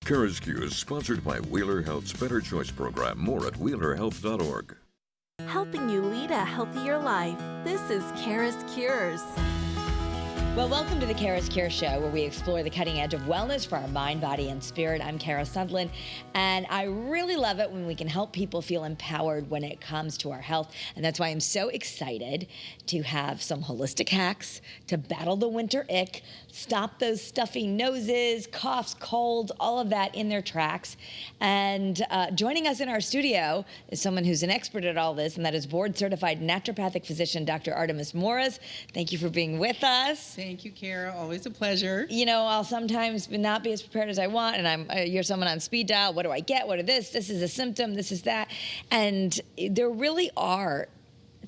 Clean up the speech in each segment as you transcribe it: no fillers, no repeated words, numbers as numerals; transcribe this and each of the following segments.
CURES is sponsored by Wheeler Health's Better Choice program. More at wheelerhealth.org. Helping you lead a healthier life. This is CURES. Well, welcome to the CURES Show, where we explore the cutting edge of wellness for our mind, body, and spirit. I'm Kara Sutherland, and I really love it when we can help people feel empowered when it comes to our health. And that's why I'm so excited to have some holistic hacks to battle the winter ick, stop those stuffy noses, coughs, colds, all of that in their tracks. And joining us in our studio is someone who's an expert at all this, and that is board-certified naturopathic physician, Dr. Artemis Morris. Thank you for being with us. Thank you, Kara. Always a pleasure. You know, I'll sometimes not be as prepared as I want, and you're someone on speed dial. What do I get? What are this? This is a symptom. This is that. And there really are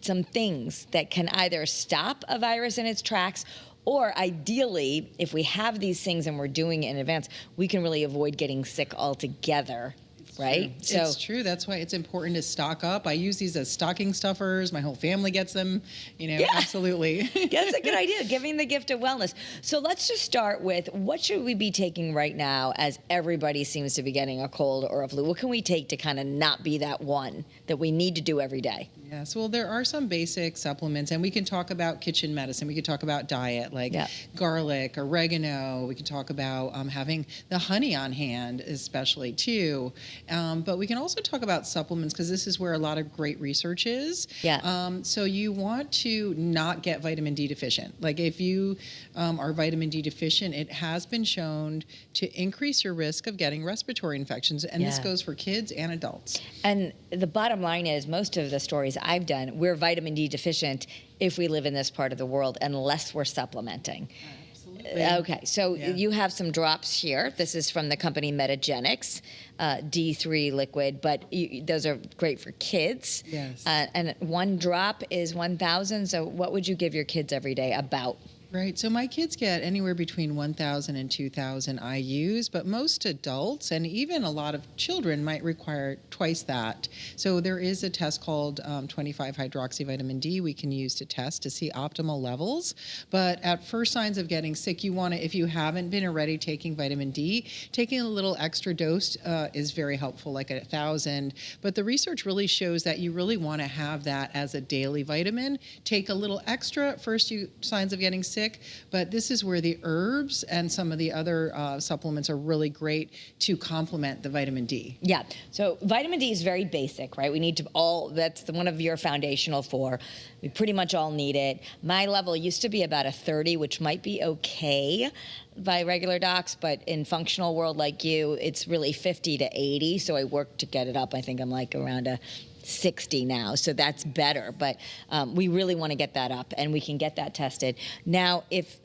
some things that can either stop a virus in its tracks, or ideally, if we have these things and we're doing it in advance, we can really avoid getting sick altogether. Right? So it's true. That's why it's important to stock up. I use these as stocking stuffers. My whole family gets them, absolutely. That's a good idea, giving the gift of wellness. So let's just start with, what should we be taking right now as everybody seems to be getting a cold or a flu? What can we take to kind of not be that one that we need to do every day? Yes, well, there are some basic supplements, and we can talk about kitchen medicine. We can talk about diet, like garlic, oregano. We can talk about having the honey on hand, especially, too. But we can also talk about supplements, because this is where a lot of great research is. So you want to not get vitamin D deficient. Like if you are vitamin D deficient, it has been shown to increase your risk of getting respiratory infections. And this goes for kids and adults. And the bottom line is, most of the stories I've done, we're vitamin D deficient if we live in this part of the world, unless we're supplementing. Okay, so you have some drops here. This is from the company Metagenics, D3 liquid, but those are great for kids. Yes. And one drop is 1,000. So what would you give your kids every day about? Right. So my kids get anywhere between 1,000 and 2,000 IUs, but most adults and even a lot of children might require twice that. So there is a test called 25-hydroxyvitamin D we can use to test to see optimal levels. But at first signs of getting sick, you want to, if you haven't been already taking vitamin D, taking a little extra dose is very helpful, like 1,000. But the research really shows that you really want to have that as a daily vitamin. Take a little extra at first signs of getting sick. But this is where the herbs and some of the other supplements are really great to complement the vitamin D. Yeah, so vitamin D is very basic, right? We need to that's one of your foundational four. We pretty much all need it. My level used to be about a 30, which might be okay by regular docs, but in functional world like you, it's really 50 to 80. So I work to get it up. I think I'm like around a 60 now, so that's better, but we really want to get that up, and we can get that tested. Now,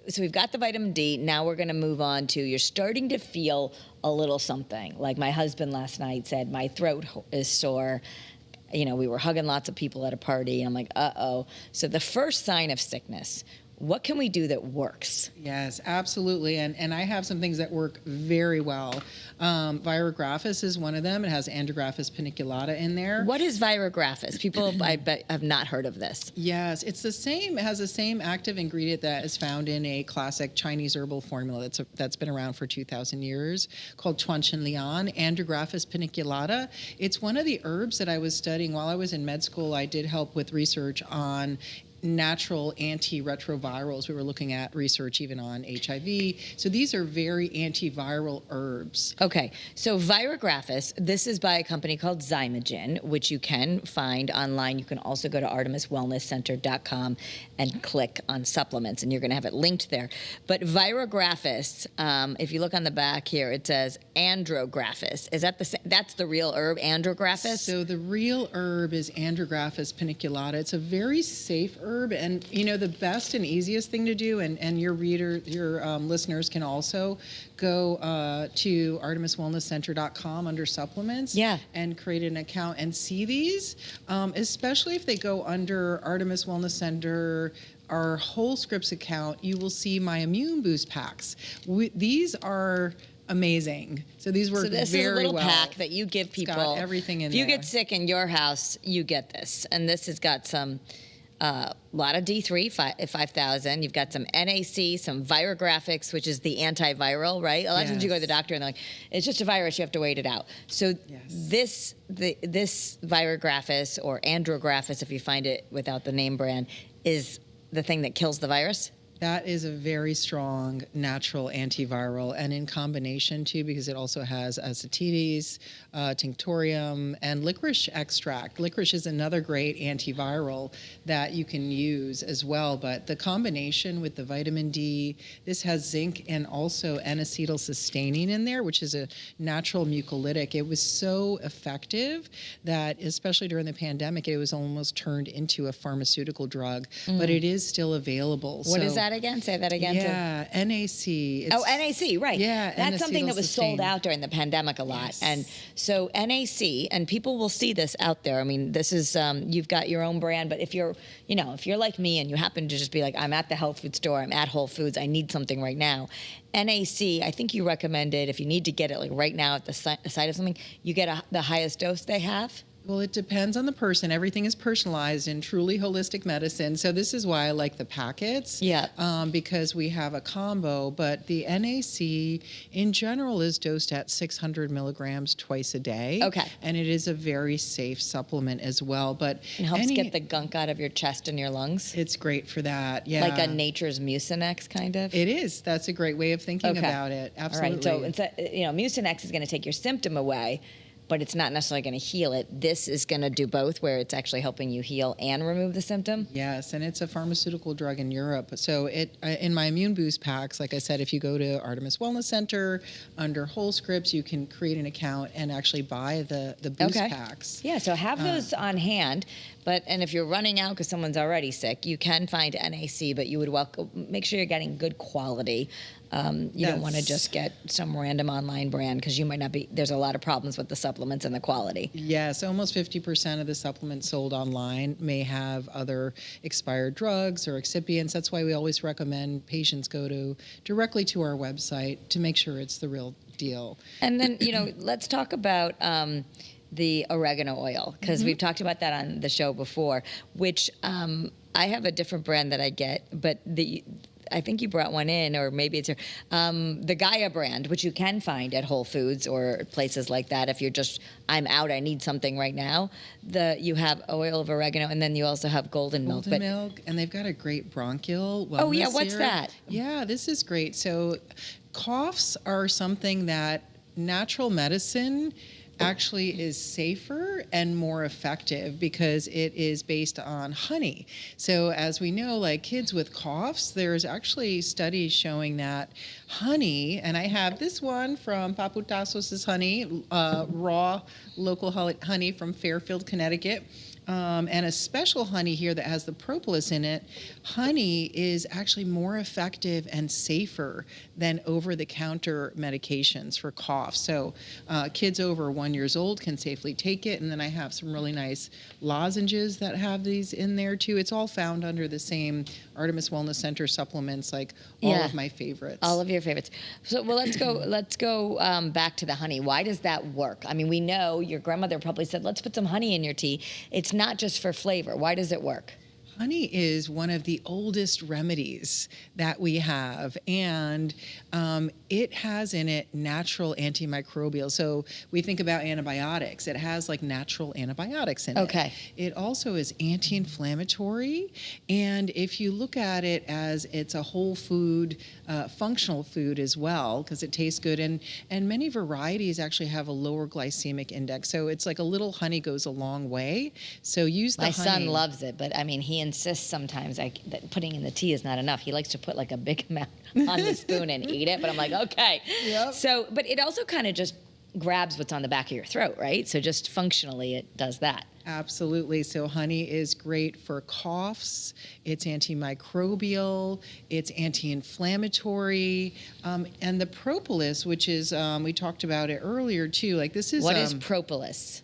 so we've got the vitamin D, now we're going to move on to, you're starting to feel a little something. Like my husband last night said, my throat is sore. We were hugging lots of people at a party, and I'm like, uh-oh. So the first sign of sickness, what can we do that works? Yes, absolutely. And I have some things that work very well. Virographis is one of them. It has Andrographis paniculata in there. What is Virographis? People, I bet, have not heard of this. Yes, it's the same. It has the same active ingredient that is found in a classic Chinese herbal formula that's been around for 2,000 years, called Chuanshen Lian, Andrographis paniculata. It's one of the herbs that I was studying while I was in med school. I did help with research on natural antiretrovirals. We were looking at research even on HIV. So these are very antiviral herbs. Okay, so Virographis, this is by a company called Zymogen, which you can find online. You can also go to artemiswellnesscenter.com and click on supplements, and you're going to have it linked there. But Virographis, if you look on the back here, it says Andrographis. Is that that's the real herb, Andrographis? So the real herb is Andrographis paniculata. It's a very safe herb. And the best and easiest thing to do, and your listeners can also go to artemiswellnesscenter.com under supplements and create an account and see these, especially if they go under Artemis Wellness Center, our Whole Scripts account, you will see my Immune Boost packs. These are amazing. So these work very well. So this is a little pack that you give people. It's got everything in there. If you get sick in your house, you get this. And this has got some a lot of D3, 5,000. You've got some NAC, some virographics, which is the antiviral, right? A lot of times you go to the doctor and they're like, it's just a virus, you have to wait it out. So this virographis or andrographis, if you find it without the name brand, is the thing that kills the virus? That is a very strong natural antiviral, and in combination too, because it also has ascites, tinctorium, and licorice extract. Licorice is another great antiviral that you can use as well, but the combination with the vitamin D, this has zinc and also N-acetylcysteine in there, which is a natural mucolytic. It was so effective that, especially during the pandemic, it was almost turned into a pharmaceutical drug, but it is still available. What is that again? Say that again. Yeah, NAC. NAC, right. Yeah, that's something that was sold out during the pandemic a lot. Yes. And so NAC, and people will see this out there. I mean, this is, you've got your own brand, but if you're like me and you happen to just be like, I'm at the health food store, I'm at Whole Foods, I need something right now. NAC, I think you recommended, if you need to get it like right now at the site of something, you get the highest dose they have. Well, it depends on the person. Everything is personalized in truly holistic medicine. So this is why I like the packets. Yeah. Because we have a combo. But the NAC in general is dosed at 600 milligrams twice a day. Okay. And it is a very safe supplement as well. But it helps get the gunk out of your chest and your lungs. It's great for that. Yeah. Like a nature's Mucinex kind of. It is. That's a great way of thinking about it. Absolutely. All right. So Mucinex is going to take your symptom away, but it's not necessarily going to heal it. This is going to do both, where it's actually helping you heal and remove the symptom? Yes, and it's a pharmaceutical drug in Europe. So in my Immune Boost packs, like I said, if you go to Artemis Wellness Center, under Whole Scripts, you can create an account and actually buy the Boost packs. Yeah, so have those on hand. And if you're running out because someone's already sick, you can find NAC, but you would make sure you're getting good quality. You don't want to just get some random online brand because you might not be. There's a lot of problems with the supplements and the quality. Yes, almost 50% of the supplements sold online may have other expired drugs or excipients. That's why we always recommend patients go directly to our website to make sure it's the real deal. And then, let's talk about the oregano oil, because we've talked about that on the show before, which I have a different brand that I get, but I think you brought one in, or maybe it's the Gaia brand, which you can find at Whole Foods or places like that. If you're just, I'm out, I need something right now. You have oil of oregano, and then you also have golden milk. Golden milk, and they've got a great bronchial wellness. Oh yeah, what's syrup. that? Yeah, this is great. So coughs are something that natural medicine actually is safer and more effective because it is based on honey. So as we know, like kids with coughs, there's actually studies showing that honey, and I have this one from Paputasos' honey, raw local honey from Fairfield, Connecticut. And a special honey here that has the propolis in it. Honey is actually more effective and safer than over-the-counter medications for cough. So kids over 1 year old can safely take it. And then I have some really nice lozenges that have these in there too. It's all found under the same Artemis Wellness Center supplements, like all of my favorites. All of your favorites. So, well, let's go back to the honey. Why does that work? I mean, we know your grandmother probably said, let's put some honey in your tea. It's not just for flavor. Why does it work? Honey is one of the oldest remedies that we have, and it has in it natural antimicrobial. So we think about antibiotics. It has like natural antibiotics in it. Okay. It also is anti-inflammatory, and if you look at it as it's a whole food, functional food as well, because it tastes good, and many varieties actually have a lower glycemic index. So it's like a little honey goes a long way. So use the honey. My son loves it, but I mean, he insists sometimes that putting in the tea is not enough. He likes to put like a big amount on the spoon and eat it, but I'm like, okay. Yep. So, but it also kind of just grabs what's on the back of your throat, right? So just functionally it does that. Absolutely. So honey is great for coughs. It's antimicrobial. It's anti-inflammatory. And the propolis, which is, we talked about it earlier too, like this is... What is propolis?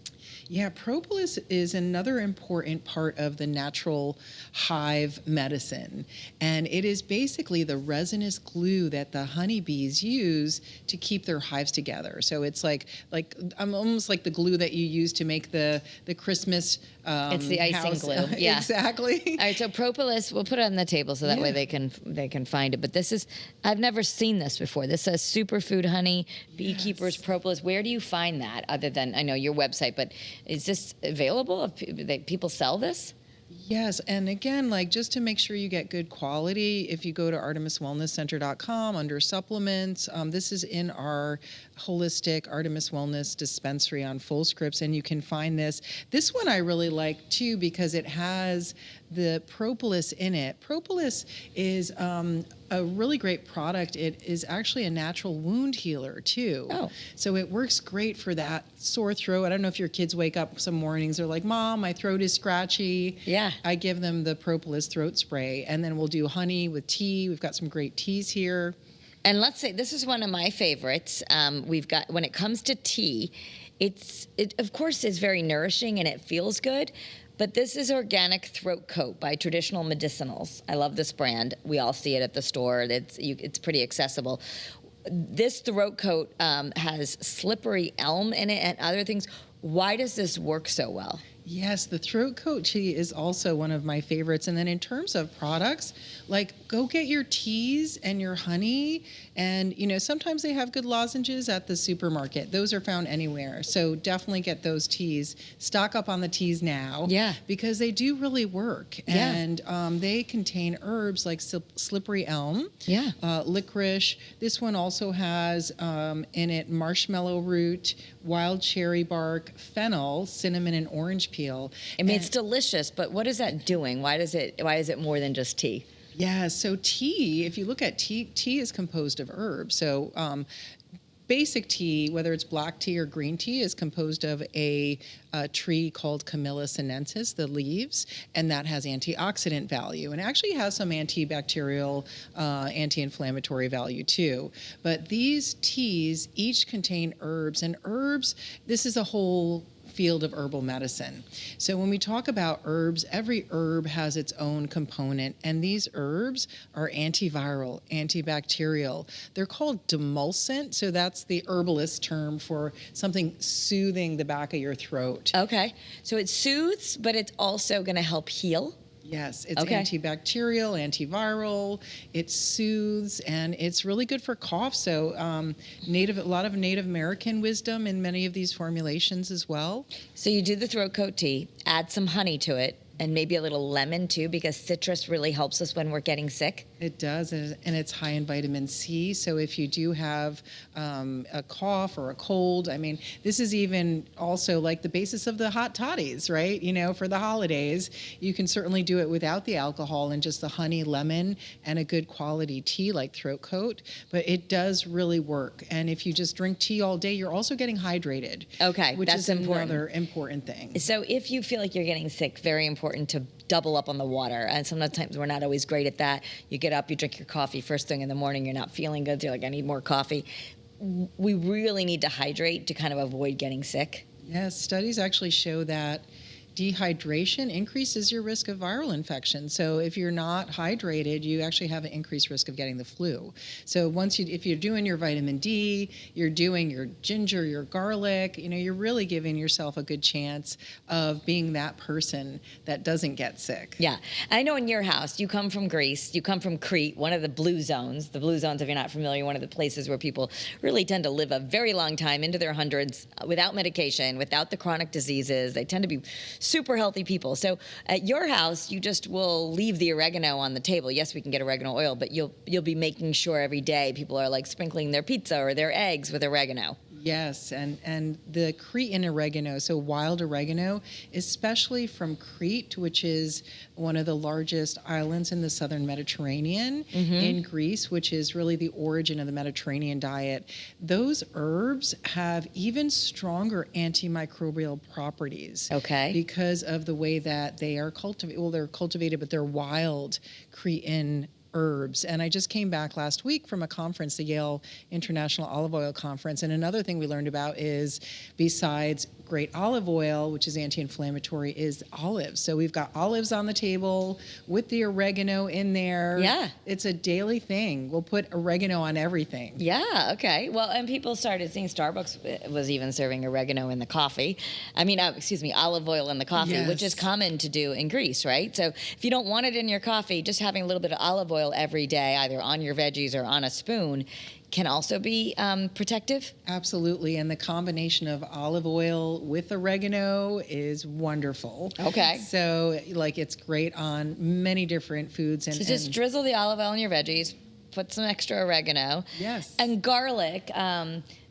Yeah, propolis is another important part of the natural hive medicine. And it is basically the resinous glue that the honeybees use to keep their hives together. So it's like almost like the glue that you use to make the Christmas It's the icing house. glue. Yeah. Exactly. All right, so propolis, we'll put it on the table so that way they can find it. But this is, I've never seen this before. This says superfood honey, beekeepers propolis. Where do you find that other than, I know, your website, but is this available? People sell this? Yes, and again, like just to make sure you get good quality, if you go to artemiswellnesscenter.com under supplements, this is in our holistic Artemis Wellness dispensary on Fullscripts, and you can find this. This one I really like too because it has the propolis in it. Propolis is a really great product. It is actually a natural wound healer too. Oh. So it works great for that sore throat. I don't know if your kids wake up some mornings, they're like, Mom, my throat is scratchy. Yeah. I give them the propolis throat spray, and then we'll do honey with tea. We've got some great teas here. And let's say this is one of my favorites. We've got, when it comes to tea, it of course is very nourishing and it feels good. But this is Organic Throat Coat by Traditional Medicinals. I love this brand. We all see it at the store. It's pretty accessible. This throat coat has slippery elm in it and other things. Why does this work so well? Yes, the throat coat tea is also one of my favorites. And then in terms of products, like go get your teas and your honey. And, you know, sometimes they have good lozenges at the supermarket. Those are found anywhere. So definitely get those teas. Stock up on the teas now. Yeah. Because they do really work. Yeah. And they contain herbs like slippery elm, Yeah. licorice. This one also has in it marshmallow root, wild cherry bark, fennel, cinnamon, and orange peel. I mean, it's delicious, but what is that doing? Why is it more than just tea? Yeah, so tea, if you look at tea is composed of herbs. So basic tea, whether it's black tea or green tea, is composed of a tree called Camellia sinensis, the leaves, and that has antioxidant value and actually has some antibacterial, anti-inflammatory value too. But these teas each contain herbs, and herbs, this is a whole field of herbal medicine. So when we talk about herbs, every herb has its own component, and these herbs are antiviral, antibacterial. They're called demulcent, so that's the herbalist term for something soothing the back of your throat. Okay, so it soothes, but it's also going to help heal. Yes, it's Okay. antibacterial, antiviral, it soothes, and it's really good for cough. So a lot of Native American wisdom in many of these formulations as well. So you do the throat coat tea, add some honey to it, and maybe a little lemon too, because citrus really helps us when we're getting sick. It does, and it's high in vitamin C. So if you do have a cough or a cold, I mean, this is even also like the basis of the hot toddies, right? You know, for the holidays, you can certainly do it without the alcohol and just the honey, lemon, and a good quality tea like throat coat. But it does really work. And if you just drink tea all day, you're also getting hydrated. Okay, which that's is important. another important thing. So if you feel like you're getting sick, very important to double up on the water. And sometimes we're not always great at that. You get up, you drink your coffee first thing in the morning, you're not feeling good, so you're like, I need more coffee. We really need to hydrate to kind of avoid getting sick. Yes, studies actually show that dehydration increases your risk of viral infection. So if you're not hydrated, you actually have an increased risk of getting the flu. So if you're doing your vitamin D, you're doing your ginger, your garlic, you know, you're really giving yourself a good chance of being that person that doesn't get sick. Yeah. I know in your house, you come from Greece, you come from Crete, one of the blue zones. The blue zones, if you're not familiar, one of the places where people really tend to live a very long time, into their hundreds, without medication, without the chronic diseases. They tend to be super healthy people. So at your house, you just will leave the oregano on the table. Yes, we can get oregano oil, but you'll be making sure every day people are like sprinkling their pizza or their eggs with oregano. Yes, and the Cretan oregano, so wild oregano, especially from Crete, which is one of the largest islands in the southern Mediterranean, in Greece, which is really the origin of the Mediterranean diet. Those herbs have even stronger antimicrobial properties. Okay. Because of the way that they are cultivated. Well, they're cultivated, but they're wild Cretan herbs. And I just came back last week from a conference, the Yale International Olive Oil Conference. And another thing we learned about is, besides great olive oil, which is anti-inflammatory, is olives. So we've got olives on the table with the oregano in there. Yeah. It's a daily thing. We'll put oregano on everything. Yeah, okay. Well, and people started seeing Starbucks was even serving oregano in the coffee. Olive oil in the coffee, which is common to do in Greece, right? So if you don't want it in your coffee, just having a little bit of olive oil every day, either on your veggies or on a spoon, can also be protective? Absolutely, and the combination of olive oil with oregano is wonderful. Okay. So, it's great on many different foods. So just drizzle the olive oil in your veggies, put some extra oregano. Yes. And garlic.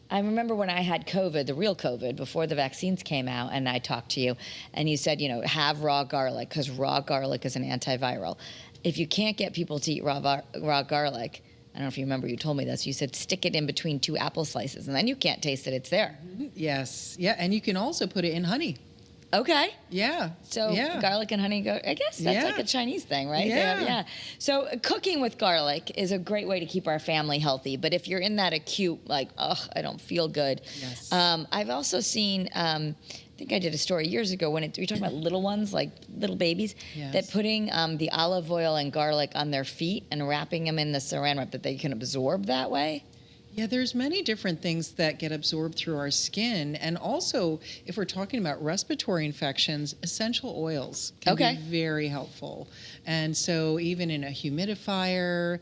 I remember when I had COVID, the real COVID, before the vaccines came out, and I talked to you, and you said, have raw garlic, because raw garlic is an antiviral. If you can't get people to eat raw garlic, I don't know if you remember, you told me this. You said stick it in between 2 apple slices, and then you can't taste that it's there. Yes. Yeah, and you can also put it in honey. Okay. Yeah. So garlic and honey go, I guess that's like a Chinese thing, right? Yeah. So cooking with garlic is a great way to keep our family healthy. But if you're in that acute, I don't feel good. Yes. I've also seen, I think I did a story years ago when we talking about little ones, like little babies, that putting the olive oil and garlic on their feet and wrapping them in the saran wrap that they can absorb that way. Yeah, there's many different things that get absorbed through our skin. And also, if we're talking about respiratory infections, essential oils can be very helpful. And so even in a humidifier,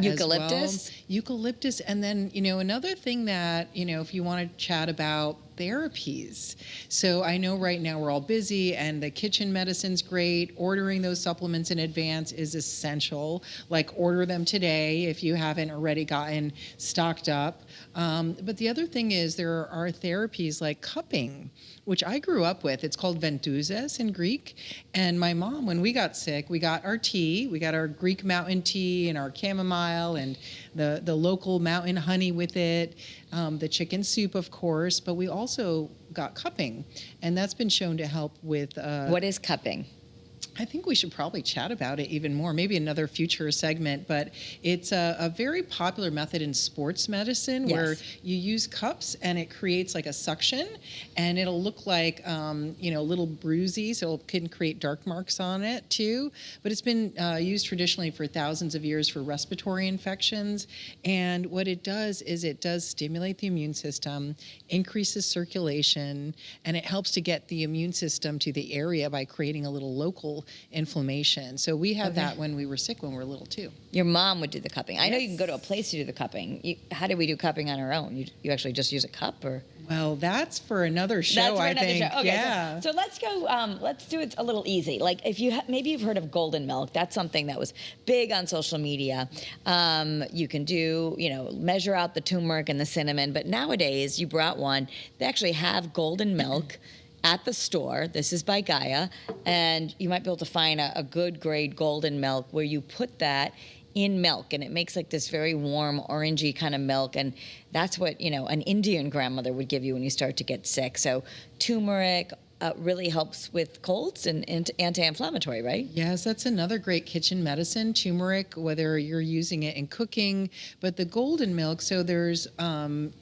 eucalyptus. As well. Eucalyptus. And then, another thing that, if you want to chat about therapies. So I know right now we're all busy and the kitchen medicine's great. Ordering those supplements in advance is essential. Order them today if you haven't already gotten stocked up. But the other thing is there are therapies like cupping, which I grew up with. It's called ventouzas in Greek. And my mom, when we got sick, we got our tea. We got our Greek mountain tea and our chamomile and the local mountain honey with it, the chicken soup, of course. But we also got cupping. And that's been shown to help with... What is cupping? I think we should probably chat about it even more, maybe another future segment, but it's a very popular method in sports medicine where you use cups and it creates like a suction and it'll look like, little bruisies. It can create dark marks on it too, but it's been used traditionally for thousands of years for respiratory infections. And what it does is it does stimulate the immune system, increases circulation, and it helps to get the immune system to the area by creating a little local inflammation. So we had that when we were sick when we were little too. Your mom would do the cupping. I know you can go to a place to do the cupping. How do we do cupping on our own? You actually just use a cup, or? Well, that's for another show, I think. Okay, yeah. So let's go. Let's do it a little easy. Like if you maybe you've heard of golden milk. That's something that was big on social media. You can do measure out the turmeric and the cinnamon. But nowadays, you brought one. They actually have golden milk at the store. This is by Gaia, and you might be able to find a good grade golden milk where you put that in milk, and it makes like this very warm orangey kind of milk, and that's what an Indian grandmother would give you when you start to get sick. So turmeric really helps with colds and anti-inflammatory, right? Yes, that's another great kitchen medicine, turmeric, whether you're using it in cooking. But the golden milk, so there's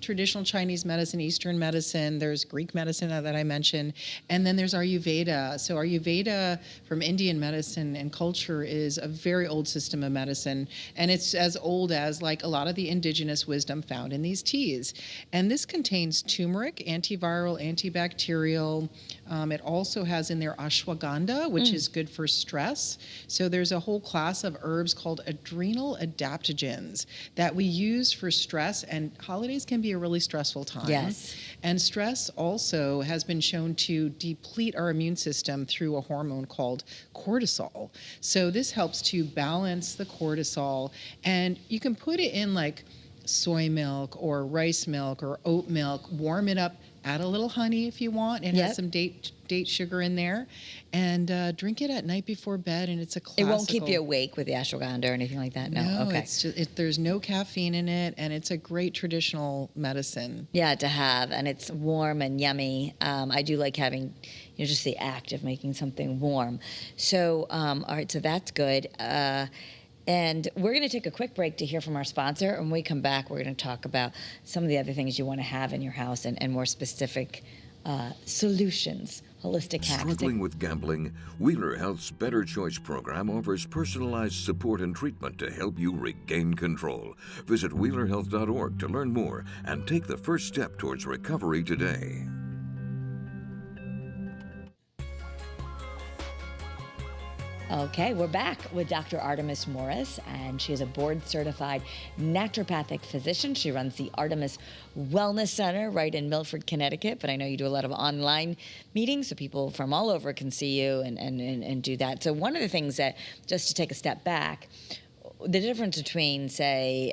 traditional Chinese medicine, Eastern medicine, there's Greek medicine that I mentioned, and then there's Ayurveda. So Ayurveda from Indian medicine and culture is a very old system of medicine, and it's as old as like a lot of the indigenous wisdom found in these teas. And this contains turmeric, antiviral, antibacterial. It also has in there ashwagandha, which is good for stress. So there's a whole class of herbs called adrenal adaptogens that we use for stress, and holidays can be a really stressful time. Yes. And stress also has been shown to deplete our immune system through a hormone called cortisol. So this helps to balance the cortisol, and you can put it in like soy milk or rice milk or oat milk, warm it up, add a little honey if you want, and have some date sugar in there, and drink it at night before bed, and it's a classical. It won't keep you awake with the ashwagandha or anything like that? No? Okay. It's just, there's no caffeine in it, and it's a great traditional medicine. Yeah, to have, and it's warm and yummy. I do like having, just the act of making something warm. So, all right, so that's good. And we're going to take a quick break to hear from our sponsor. And when we come back, we're going to talk about some of the other things you want to have in your house and more specific solutions, holistic hacks. Struggling with gambling? Wheeler Health's Better Choice program offers personalized support and treatment to help you regain control. Visit WheelerHealth.org to learn more and take the first step towards recovery today. Okay, we're back with Dr. Artemis Morris, and she is a board-certified naturopathic physician. She runs the Artemis Wellness Center right in Milford, Connecticut, but I know you do a lot of online meetings, so people from all over can see you and do that. So one of the things that, just to take a step back, the difference between, say,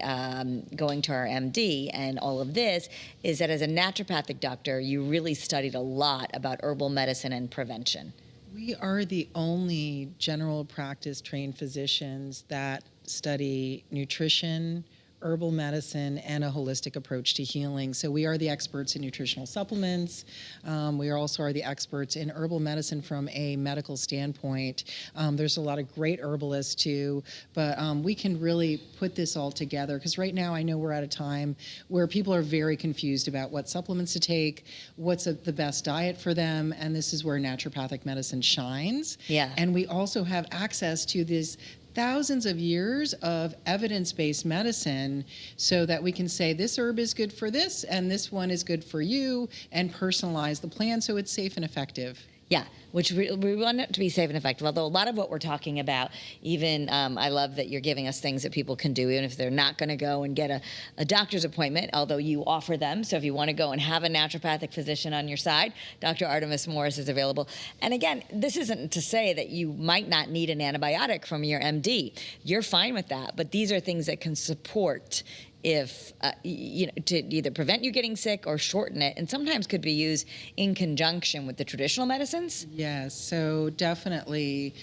going to our MD and all of this is that as a naturopathic doctor, you really studied a lot about herbal medicine and prevention. We are the only general practice trained physicians that study nutrition, herbal medicine, and a holistic approach to healing. So we are the experts in nutritional supplements. We also are the experts in herbal medicine from a medical standpoint. There's a lot of great herbalists too, but we can really put this all together because right now I know we're at a time where people are very confused about what supplements to take, what's the best diet for them, and this is where naturopathic medicine shines. Yeah. And we also have access to this thousands of years of evidence-based medicine so that we can say this herb is good for this and this one is good for you and personalize the plan so it's safe and effective. Yeah, which we want it to be safe and effective. Although a lot of what we're talking about, even I love that you're giving us things that people can do, even if they're not going to go and get a doctor's appointment, although you offer them. So if you want to go and have a naturopathic physician on your side, Dr. Artemis Morris is available. And again, this isn't to say that you might not need an antibiotic from your MD. You're fine with that, but these are things that can support if to either prevent you getting sick or shorten it, and sometimes could be used in conjunction with the traditional medicines. Yes, so definitely.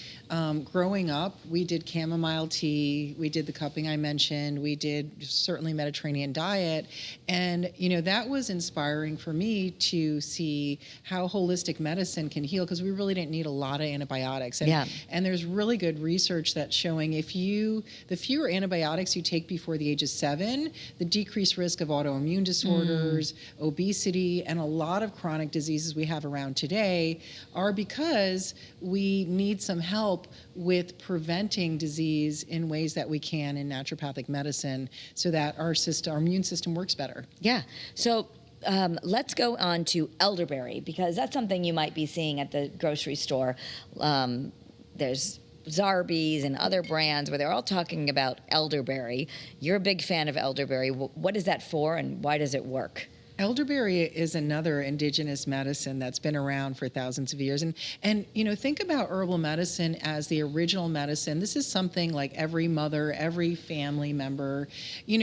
Growing up, we did chamomile tea, we did the cupping I mentioned, we did certainly Mediterranean diet, and that was inspiring for me to see how holistic medicine can heal because we really didn't need a lot of antibiotics. And there's really good research that's showing the fewer antibiotics you take before the age of 7, the decreased risk of autoimmune disorders, obesity, and a lot of chronic diseases we have around today are because we need some help with preventing disease in ways that we can in naturopathic medicine so that our immune system works better. Yeah. So let's go on to elderberry because that's something you might be seeing at the grocery store. There's Zarbee's and other brands where they're all talking about elderberry. You're a big fan of elderberry. What is that for and why does it work? Elderberry is another indigenous medicine that's been around for thousands of years. And think about herbal medicine as the original medicine. This is something like every mother, every family member,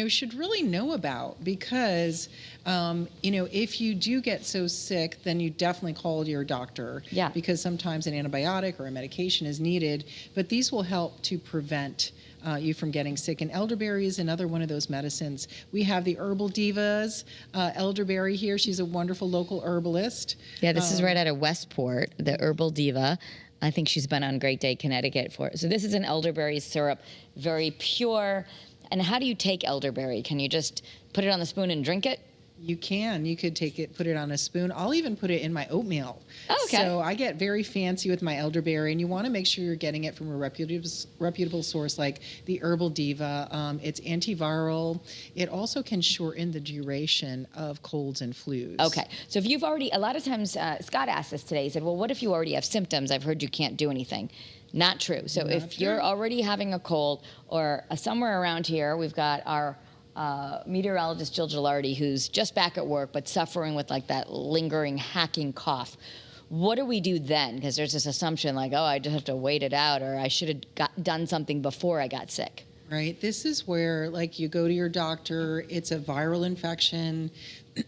should really know about because, if you do get so sick, then you definitely call your doctor. Yeah. Because sometimes an antibiotic or a medication is needed, but these will help to prevent you from getting sick. And elderberry is another one of those medicines. We have the Herbal Divas, elderberry here. She's a wonderful local herbalist. Yeah, this is right out of Westport, the Herbal Diva. I think she's been on Great Day, Connecticut for it. So this is an elderberry syrup, very pure. And how do you take elderberry? Can you just put it on the spoon and drink it? You can. You could take it, put it on a spoon. I'll even put it in my oatmeal. Oh, okay. So I get very fancy with my elderberry, and you want to make sure you're getting it from a reputable source like the Herbal Diva. It's antiviral. It also can shorten the duration of colds and flus. Okay. So if you've already, a lot of times, Scott asked us today, he said, well, what if you already have symptoms? I've heard you can't do anything. Not true. So if you're already having a cold or somewhere around here, we've got our meteorologist Jill Gilardi, who's just back at work but suffering with like that lingering hacking cough. What do we do then? Because there's this assumption like, oh, I just have to wait it out, or I should have done something before I got sick. Right. This is where, like, you go to your doctor, it's a viral infection.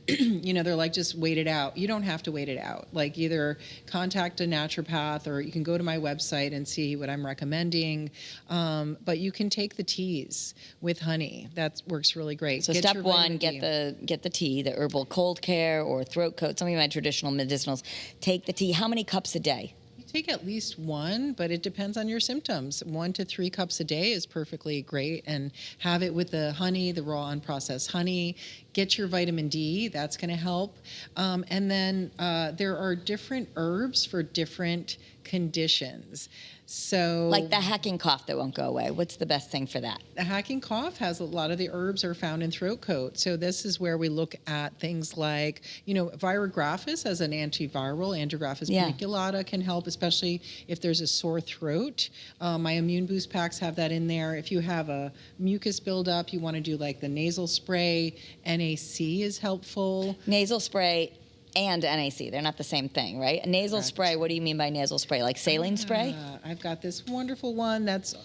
They're like, just wait it out. You don't have to wait it out. Like, either contact a naturopath or you can go to my website and see what I'm recommending. But you can take the teas with honey. That works really great. So step one, get the tea, the herbal cold care or throat coat, some of my traditional medicinals. Take the tea. How many cups a day? You Take at least one, but it depends on your symptoms. 1 to 3 cups a day is perfectly great, and have it with the honey, the raw unprocessed honey. Get your vitamin D, that's going to help. And then there are different herbs for different conditions. So, Like the hacking cough that won't go away. What's the best thing for that? the hacking cough has a lot of the herbs are found in throat coat. So this is where we look at things like, Virographis as an antiviral, Andrographis paniculata can help, especially if there's a sore throat. My immune boost packs have that in there. If you have a mucus buildup, you want to do like the nasal spray. NAC is helpful. Nasal spray and NAC, they're not the same thing, right? A nasal spray, what do you mean by nasal spray? Like saline spray? I've got this wonderful one that's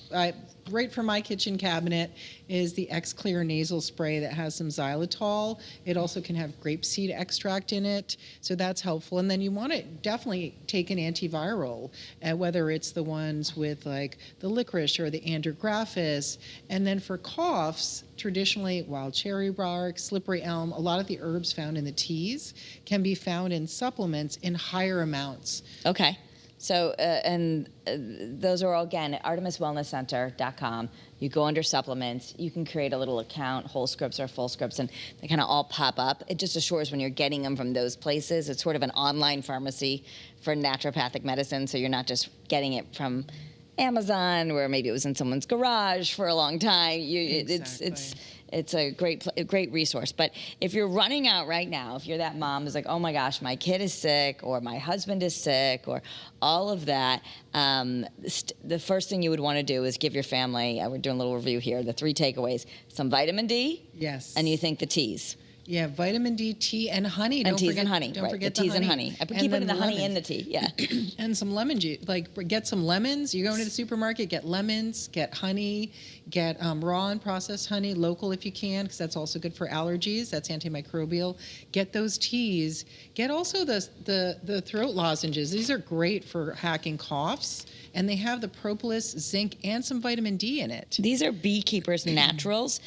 right from my kitchen cabinet is the X-Clear nasal spray that has some xylitol. It also can have grapeseed extract in it, so that's helpful. And then you want to definitely take an antiviral, whether it's the ones with like the licorice or the andrographis. And then for coughs, traditionally wild cherry bark, slippery elm, a lot of the herbs found in the teas can be found in supplements in higher amounts. Okay. So, those are all, again, at artemiswellnesscenter.com. You go under supplements. You can create a little account, whole scripts or full scripts, and they kind of all pop up. It just assures when you're getting them from those places, it's sort of an online pharmacy for naturopathic medicine, so you're not just getting it from Amazon, where maybe it was in someone's garage for a long time. It's a great resource. But if you're running out right now, if you're that mom who's like, oh my gosh, my kid is sick, or my husband is sick, or all of that, the first thing you would want to do is give your family, we're doing a little review here, the 3 takeaways: some vitamin D. Yes. And you think the teas. Yeah, vitamin D, tea, and honey. And teas and honey. Don't forget the teas and honey. I keep putting the honey in the tea. Yeah. And some lemon juice. Like, get some lemons. You go into the supermarket, get lemons, get honey, get raw and processed honey, local if you can, because that's also good for allergies. That's antimicrobial. Get those teas. Get also the throat lozenges. These are great for hacking coughs, and they have the propolis, zinc, and some vitamin D in it. These are Beekeepers Naturals.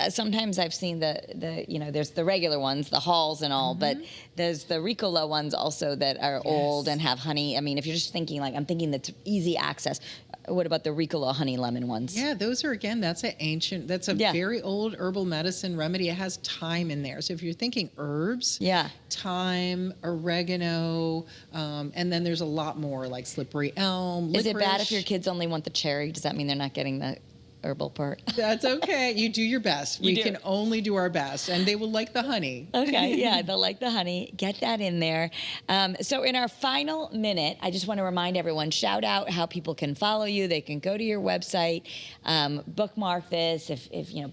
Sometimes I've seen there's the regular ones, the Halls and all, but there's the Ricola ones also that are old and have honey. I mean, if you're just thinking I'm thinking that's easy access. What about the Ricola honey lemon ones? Yeah, those are, again, that's a very old herbal medicine remedy. It has thyme in there. So if you're thinking herbs, thyme, oregano, and then there's a lot more like slippery elm, licorice. Is it bad if your kids only want the cherry? Does that mean they're not getting the herbal part? That's okay. You do your best. We can only do our best, and they will like the honey. Okay, yeah, they'll like the honey. Get that in there. So in our final minute, I just want to remind everyone, shout out how people can follow you. They can go to your website, bookmark this.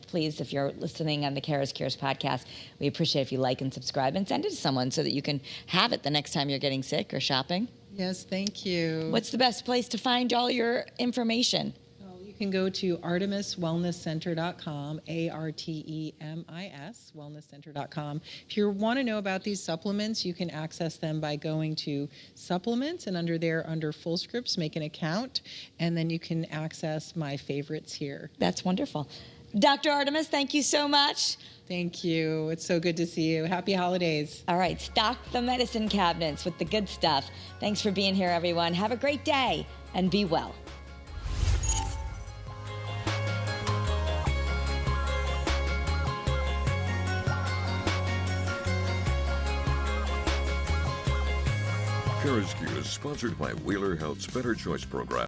Please, if you're listening on the CURES podcast, we appreciate if you like and subscribe and send it to someone so that you can have it the next time you're getting sick or shopping. Yes, thank you. What's the best place to find all your information? You can go to artemiswellnesscenter.com, ARTEMIS, wellnesscenter.com. If you want to know about these supplements, you can access them by going to supplements, and under full scripts, make an account, and then you can access my favorites here. That's wonderful. Dr. Artemis, thank you so much. Thank you. It's so good to see you. Happy holidays. All right, stock the medicine cabinets with the good stuff. Thanks for being here, everyone. Have a great day and be well. CURES is sponsored by Wheeler Health's Better Choice program.